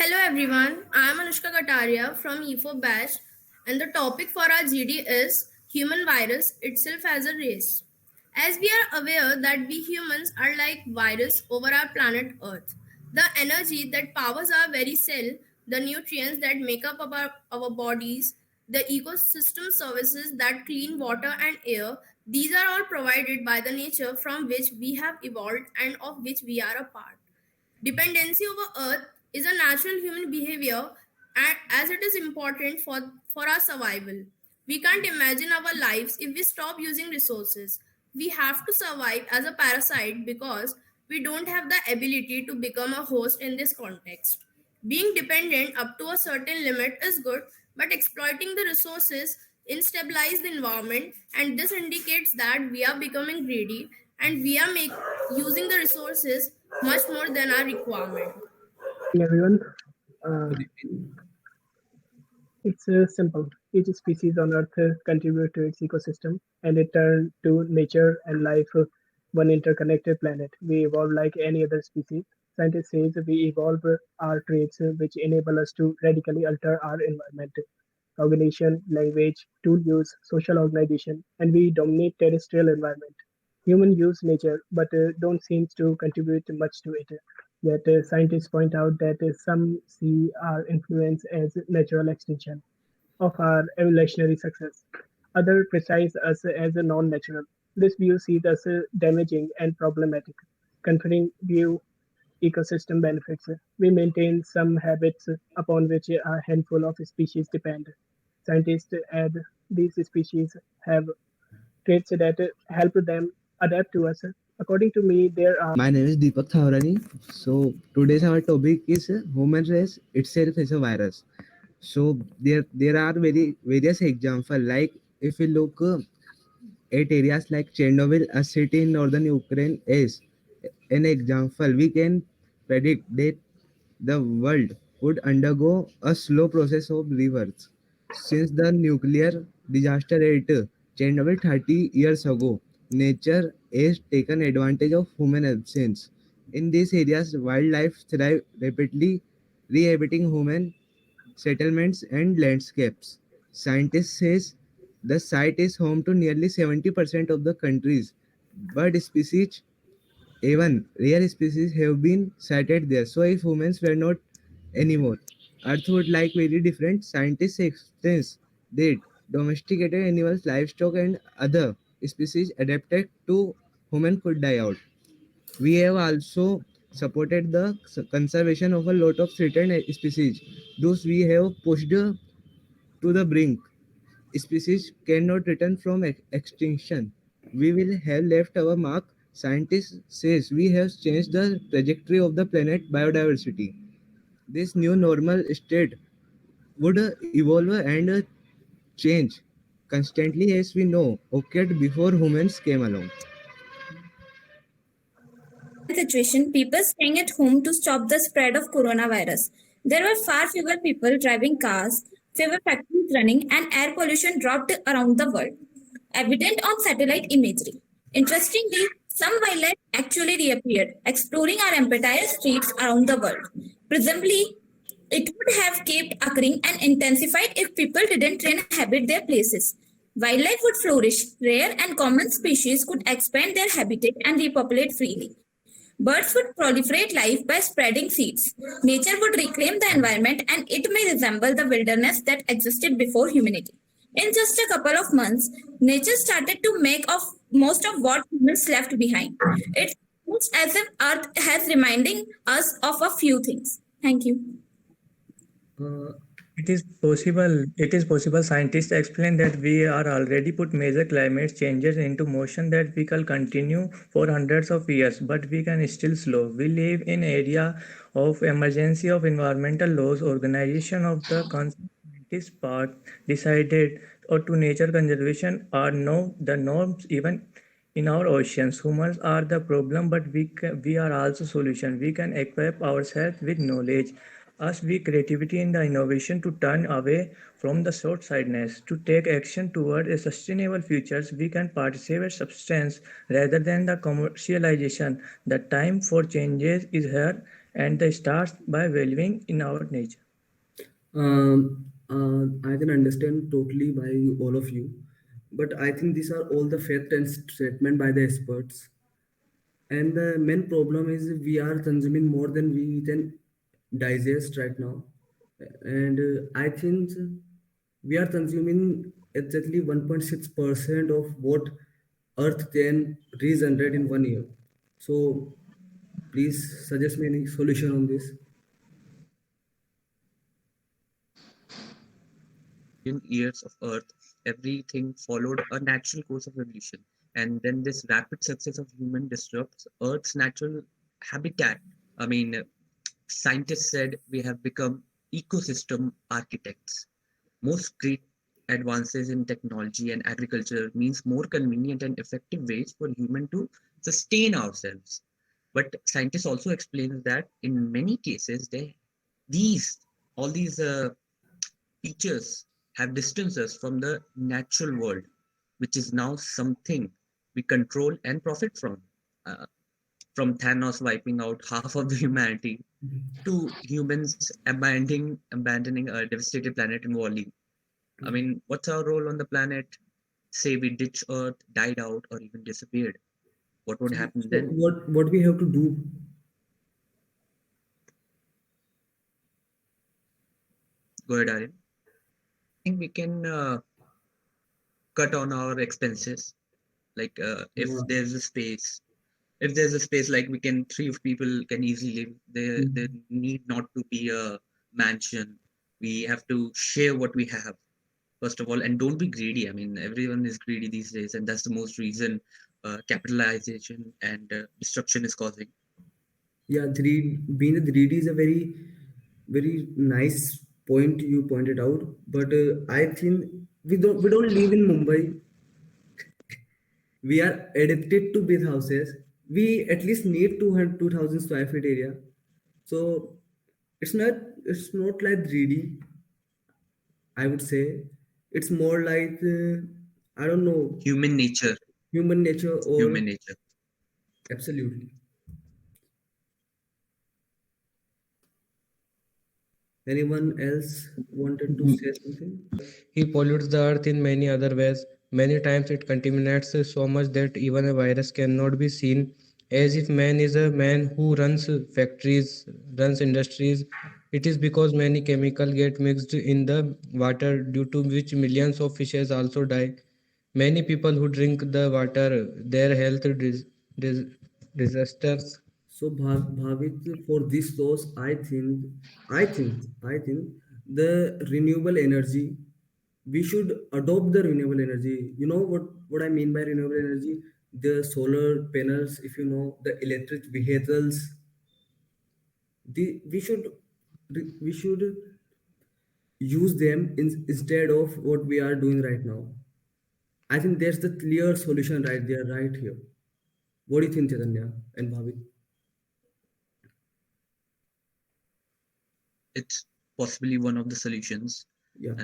Hello everyone, I am Anushka from E4 Batch, and the topic for our GD is human virus itself as a race. As we are aware that we humans are like virus over our planet Earth. The energy that powers our very cell, the nutrients that make up our bodies, the ecosystem services that clean water and air, these are all provided by the nature from which we have evolved and of which we are a part. Dependency over Earth is a natural human behavior and as it is important for our survival. We can't imagine our lives if we stop using resources. We have to survive as a parasite because we don't have the ability to become a host in this context. Being dependent up to a certain limit is good, but exploiting the resources instabilize the environment, and this indicates that we are becoming greedy and we are using the resources much more than our requirement. Everyone. Uh, it's simple. Each species on Earth contribute to its ecosystem and return to nature and life one interconnected planet. We evolve like any other species. Scientists say we evolve our traits which enable us to radically alter our environment. Cognition, language, tool use, social organization, and we dominate terrestrial environment. Humans use nature, but don't seem to contribute much to it. Yet scientists point out that some see our influence as natural extension of our evolutionary success. Others precise us as a non-natural. This view sees us damaging and problematic, conferring view ecosystem benefits. We maintain some habits upon which a handful of species depend. Scientists add these species have traits that help them adapt to us. According to me, there are. My name is Deepak Thavrani. So today's our topic is human race itself is a virus. So there are various examples. Like if we look at areas like Chernobyl, a city in northern Ukraine is an example. We can predict that the world would undergo a slow process of rebirth. Since the nuclear disaster at Chernobyl 30 years ago, nature has taken advantage of human absence. In these areas, wildlife thrive rapidly, re-inhabiting human settlements and landscapes. Scientists says the site is home to nearly 70% of the country's bird species. Even rare species have been sighted there. So if humans were not anymore, Earth would like very different. Scientists explain that domesticated animals, livestock, and other species adapted to human could die out. We have also supported the conservation of a lot of threatened species. Those we have pushed to the brink. Species cannot return from extinction. We will have left our mark. Scientists says we have changed the trajectory of the planet biodiversity. This new normal state would evolve and change constantly as we know occurred before humans came along. Situation, people staying at home to stop the spread of coronavirus. There were far fewer people driving cars, fewer factories running, and air pollution dropped around the world, evident on satellite imagery. Interestingly, some wildlife actually reappeared, exploring our entire streets around the world. Presumably, it would have kept occurring and intensified if people didn't inhabit their places. Wildlife would flourish, rare and common species could expand their habitat and repopulate freely. Birds would proliferate life by spreading seeds. Nature would reclaim the environment and it may resemble the wilderness that existed before humanity. In just a couple of months, nature started to make of most of what humans left behind. It's almost as if Earth has reminding us of a few things. Thank you. Uh, it is possible scientists explain that we are already put major climate changes into motion that we can continue for hundreds of years, but we can still slow. We live in area of emergency of environmental laws, organization of the scientist part decided or to nature conservation are now the norms even in our oceans. Humans are the problem, but we are also solution. We can equip ourselves with knowledge, us with creativity and the innovation to turn away from the short-sightedness, to take action toward a sustainable future. We can participate substance rather than the commercialization. The time for changes is here, and the starts by valuing in our nature. I can understand totally by all of you, but I think these are all the fact and statement by the experts. And the main problem is we are consuming more than we can digest right now. And I think we are consuming exactly 1.6% of what Earth can regenerate in 1 year. So please suggest me any solution on this. So what we have to do? Yeah. Mm. Yeah, being a 3D is a very nice point you pointed out. But I think we don't live in Mumbai. We are addicted to big houses. We at least need 200 2,000 square feet area. So it's not like 3D. I would say it's more like I don't know, human nature or absolutely. Anyone else wanted to say something? He pollutes the earth in many other ways. Many times it contaminates so much that even a virus cannot be seen. As if man is a man who runs factories, runs industries. It is because many chemicals get mixed in the water, due to which millions of fishes also die. Many people who drink the water, their health dis- disasters. So Bhavik, for this source, I think the renewable energy, we should adopt the renewable energy. You know what I mean by renewable energy? The solar panels, if you know, the electric vehicles. We should use them instead of what we are doing right now. I think there's the clear solution right there, right here. What do you think, Chaitanya and Bhavik? Yeah.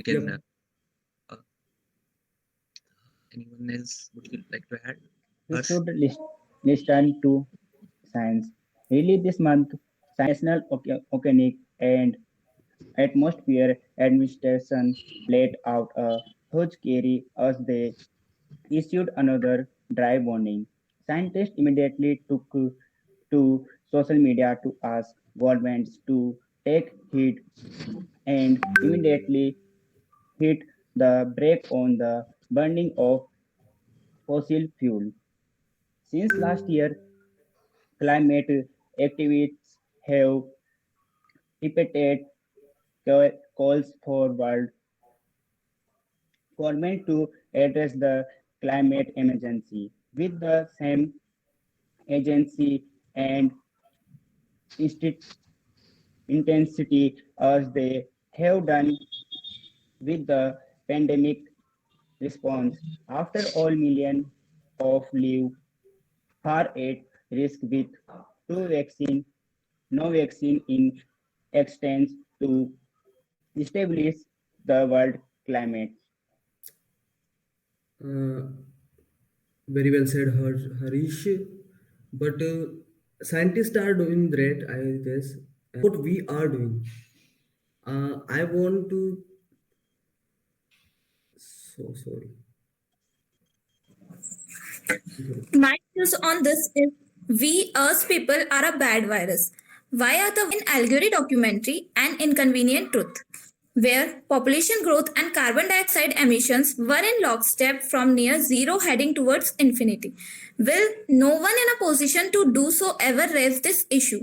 Yep. We should listen to science. Early this month, National Oceanic and Atmosphere Administration laid out a huge carry as they issued another dry warning. Scientists immediately took to social media to ask governments to take heed and immediately hit the brake on the burning of fossil fuel. Since last year, climate activists have repeated calls for world government to address the climate emergency with the same agency and intensity as they have done with the pandemic response. After all, millions of live far at risk with two vaccine, no vaccine in extends to establish the world climate. Uh, very well said, Harish. But scientists are doing great, I guess. What we are doing, I want to. So sorry. My views on this is we as people are a bad virus. Why are the in Allegory documentary an inconvenient truth? Where population growth and carbon dioxide emissions were in lockstep from near zero heading towards infinity. Will no one in a position to do so ever raise this issue?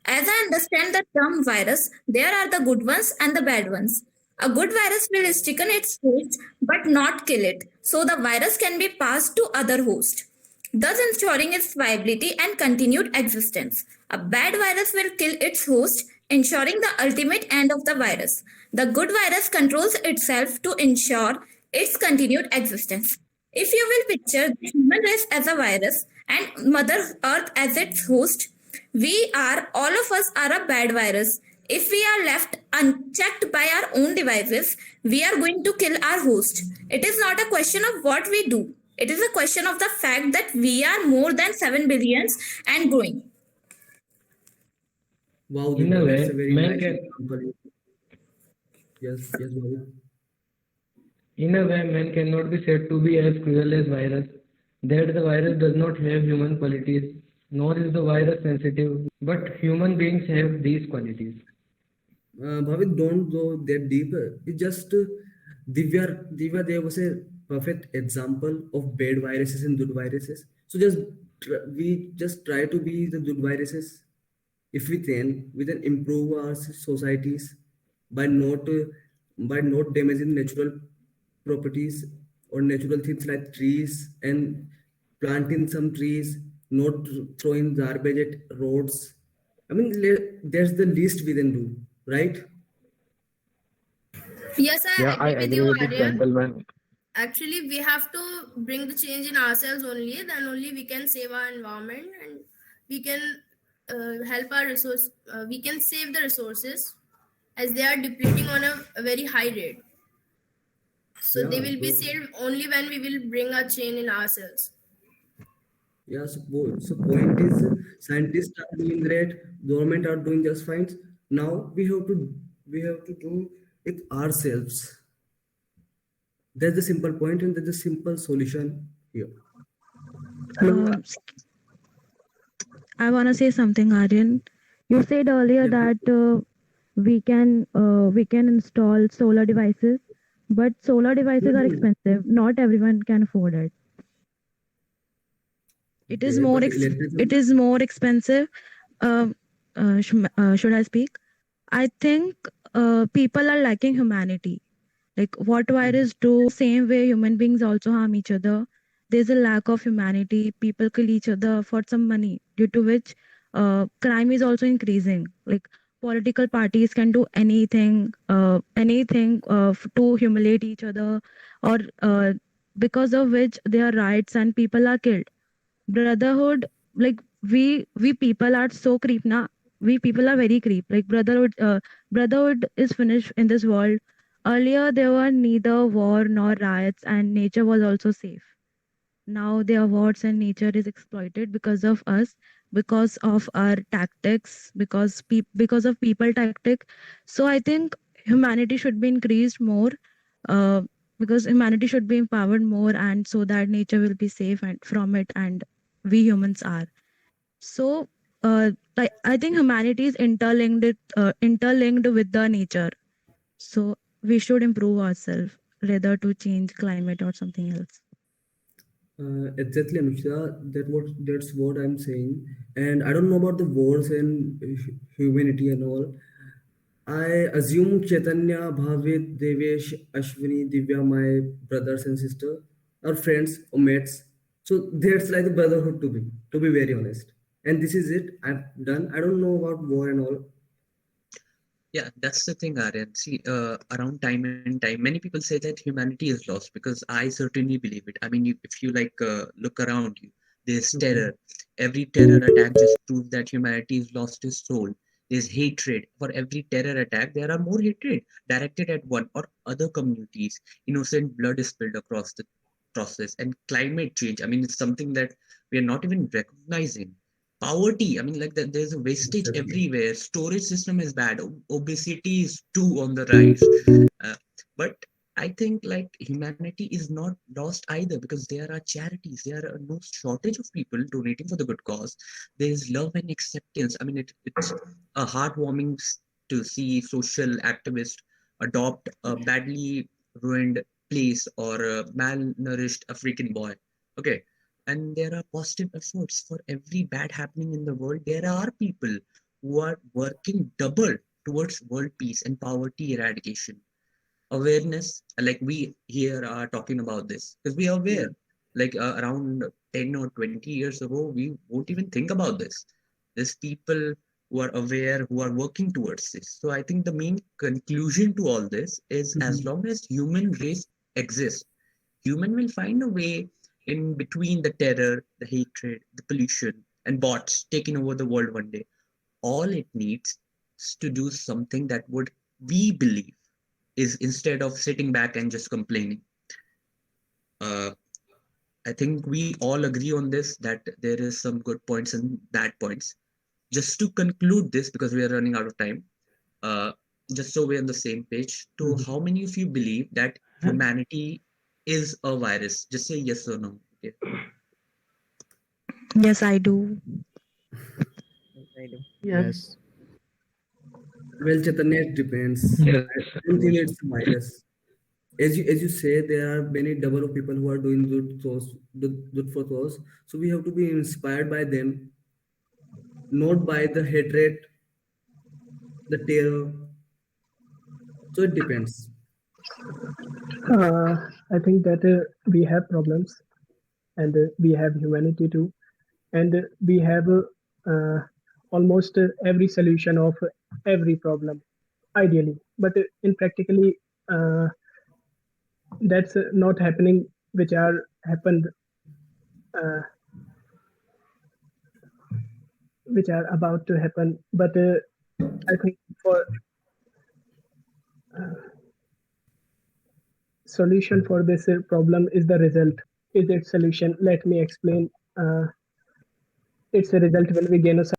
As I understand the term virus, there are the good ones and the bad ones. A good virus will stick in its host but not kill it, so the virus can be passed to other hosts, thus ensuring its viability and continued existence. A bad virus will kill its host, ensuring the ultimate end of the virus. The good virus controls itself to ensure its continued existence. If you will picture the human race as a virus and Mother Earth as its host, all of us are a bad virus. If we are left unchecked by our own devices, we are going to kill our host. It is not a question of what we do. It is a question of the fact that we are more than 7 billions and growing. Wow, In a Divya, that's a way, very man nice can example. Yes, Bhavik. in a way man cannot be said to be as cruel as virus. That the virus does not have human qualities, nor is the virus sensitive, but human beings have these qualities. Bhavik, don't go that deeper. It's just Divya, there was a perfect example of bad viruses and good viruses. So we just try to be the good viruses. If we can improve our societies by not damaging natural properties or natural things like trees and planting some trees, not throwing garbage at roads. I mean, that's the least we can do, right? Yes, I Yeah, I agree with agree you, with this Aryan. gentleman. Actually, we have to bring the change in ourselves only. Then only we can save our environment and we can help our resource. We can save the resources as they are depleting on a very high rate. So they Yeah. will be So saved only when we will bring a change in ourselves. yeah. So point is, scientists are doing great. Government are doing just fine. Now we have to do it ourselves. That's the simple point, and that's the simple solution here. Hello. Um, I want to say something, Aryan. You said earlier Yeah. that we can install solar devices, but solar devices are Mhm. expensive. Not everyone can afford it. It is Okay, more but ex- it electricity. is more expensive. Um should I speak? I think people are lacking humanity. Like what virus do same way human beings also harm each other. There's a lack of humanity. People kill each other for some money, due to which crime is also increasing. Like political parties can do anything to humiliate each other, or because of which their rights and people are killed. Brotherhood, like we people are so creep now. We people are very creep. Like brotherhood is finished in this world. Earlier there were neither war nor riots, and nature was also safe. Now their wars and nature is exploited because of us, because of our tactics, because of people tactic. So I think humanity should be increased more, uh, because humanity should be empowered more, and so that nature will be safe and from it, and we humans are. So like I think humanity is interlinked with the nature. So we should improve ourselves rather to change climate or something else. Exactly, Anushka. That's what I'm saying. And I don't know about the wars and humanity and all. I assume Chaitanya, Bhavik, Devesh, Ashwani, Divya, my brothers and sister, are friends or mates. So that's like a brotherhood to be very honest. And this is it. I'm done. I don't know about war and all. Yeah, that's the thing, Aryan. See, around time and time, many people say that humanity is lost because I certainly believe it. I mean, if you look around you, there's Okay. terror. Every terror attack just proves that humanity has lost its soul. There's hatred. For every terror attack, there are more hatred directed at one or other communities. Innocent blood is spilled across the process. And climate change, I mean, it's something that we are not even recognizing. Poverty, I mean, like that, there's a wastage Exactly. everywhere. Storage system is bad. Obesity is too on the rise. Uh, but I think like humanity is not lost either, because there are charities, there are no shortage of people donating for the good cause. There is love and acceptance. I mean, it's a heartwarming to see social activists adopt a badly ruined place or a malnourished African boy. Okay. And there are positive efforts for every bad happening in the world. There are people who are working double towards world peace and poverty eradication. Awareness, like we here are talking about this because we are Yeah. aware, like around 10 or 20 years ago we won't even think about this. There's people who are aware, who are working towards this. So I think the main conclusion to all this is, as Mhm. long as human race exists, human will find a way in between the terror, the hatred, the pollution, and bots taking over the world one day. All it needs is to do something that would, we believe, is instead of sitting back and just complaining. Uh, I think we all agree on this, that there is some good points and bad points. Just to conclude this, because we are running out of time, uh, just so we're on the same page, to Mhm. how many of you believe that humanity is a virus? Just say yes or no. Okay. Yes, I do. I do. Yes. Yes. Well, Chaitanya, it depends. Yes, I don't think Harish. it's a virus. As you say, there are many double of people who are doing good for cause. So we have to be inspired by them, not by the hatred, the terror. So it depends. I think that we have problems and we have humanity too, and we have almost every solution of every problem, ideally. But in practically, uh, that's not happening, which are happened, uh, which are about to happen. But I think for solution for this problem is the result. Is its solution? Let me explain. It's a result will be genocide,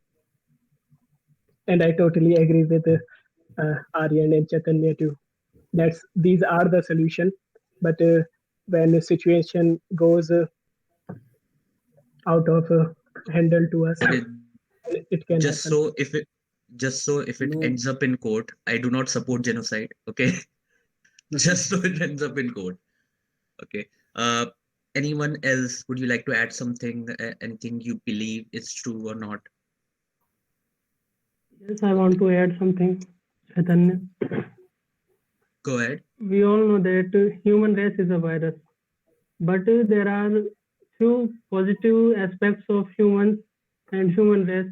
and I totally agree with Aryan and Chaitanya too. That's these are the solution, but when the situation goes out of handle to us, Okay, it can just happen. so if it just so if it No, ends up in court, I do not support genocide. Okay, just so it ends up in court. Okay. Uh, anyone else? Would you like to add something? Anything you believe is true or not? Yes, I want to add something, Chaitanya. Go ahead. We all know that human race is a virus, but there are few positive aspects of humans and human race.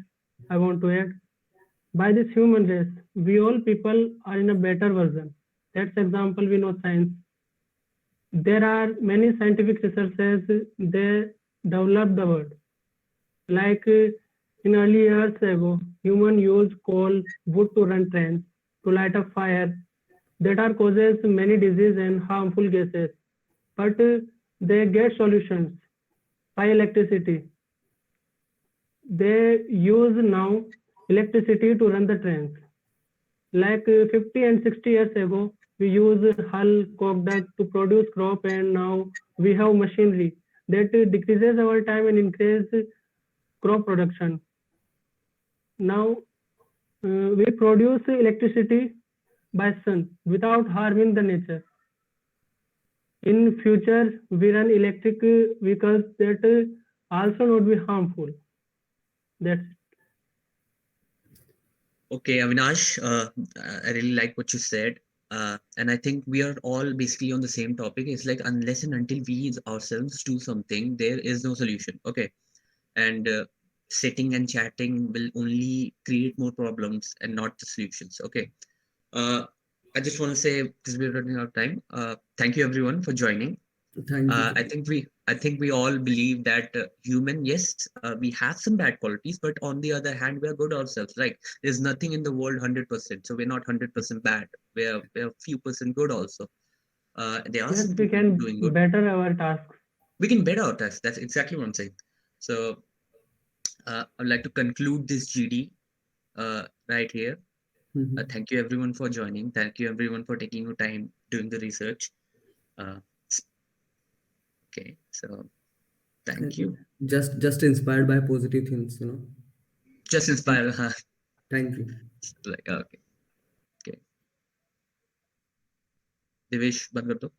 I want to add. By this human race, we all people are in a better version. That's example we know science. There are many scientific researchers, they developed the world. Like in early years ago, human used coal, wood to run trains, to light a fire that are causes many diseases and harmful gases. But they get solutions by electricity. They use now electricity to run the trains. Like 50 and 60 years ago, we use hull, coke to produce crop, and now we have machinery that decreases our time and increases crop production. Now we produce electricity by sun without harming the nature. In future, we run electric vehicles that also not be harmful. That's Okay, Avinash, I really like what you said. And I think we are all basically on the same topic. It's like unless and until we ourselves do something, there is no solution. Okay. And sitting and chatting will only create more problems and not the solutions. Okay. Uh, I just want to say, because we're running out of time, thank you everyone for joining. thank you. I think we all believe that human, yes, we have some bad qualities, but on the other hand, we are good ourselves. Like there's nothing in the world 100%, so we're not 100% bad. We're few percent good also. There are yes, some we people can doing good. better our tasks. we can bet our tax. That's exactly what I'm saying. So I'd like to conclude this GD right here. Mhm. Thank you everyone for joining. Thank you everyone for taking your time doing the research. Uh, okay, so thank you. Just inspired by positive things, you know. Just Thank inspire. you. Thank you. Like okay, okay. Devesh, बंद कर दो.